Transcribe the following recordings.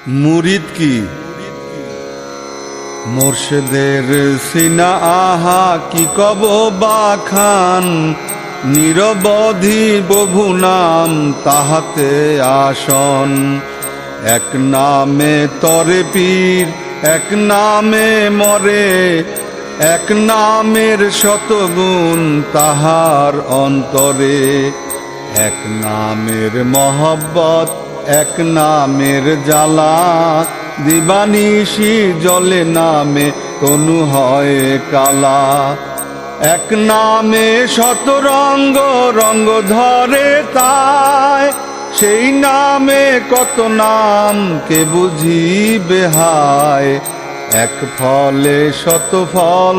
মুরিদ কি মুর্শিদের সিনা আহা কি কব বাখান নিরবধি বহু নাম তাহাতে আসন এক নামে তরে পীর এক নামে মরে এক নামের শতগুণ তাহার অন্তরে এক নামের মহব্বত এক নামের জ্বালা দিবানিশি জলে নামে তনু হয় কালা এক নামে শত রঙ্গ রঙ্গ ধরে তাই সেই নামে কত নাম কে বুঝিবে হায় এক ফলে শত ফল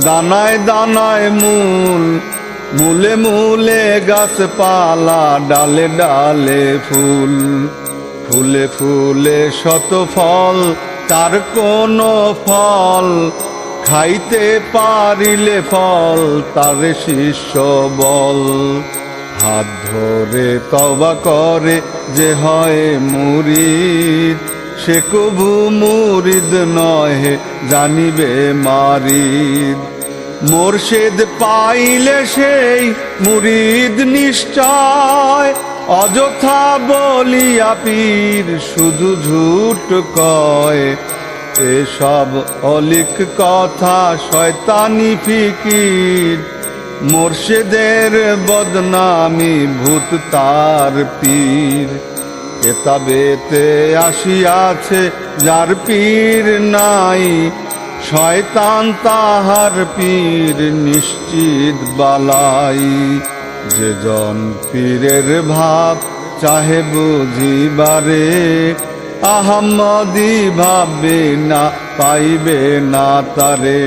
দানায় দানায় মূল মূলে মূলে গাছপালা ডালে ডালে ফুল ফুলে ফুলে শত ফল তার কোনো ফল খাইতে পারিলে ফল তার শিষ্য বল হাত ধরে তওবা করে যে হয় মুরিদ সে কভু মুরিদ নহে জানিবে মারিদ মুর্শিদ পাইলে সেই মুরিদ নিশ্চয় অযথা বলিয়া পীর শুধু ঝুট কয় এসব অলিক কথা শয়তানি ফিকির মুর্শিদের বদনামি ভূত তার পীর কেতাবেতে আসিয়াছে যার পীর নাই শয়তান তাহার পীর নিশ্চিত বালাই যে জন পীরের ভাব চাহে বুঝিবারে আহাম্মদি ভাববে না পাইবে না তারে।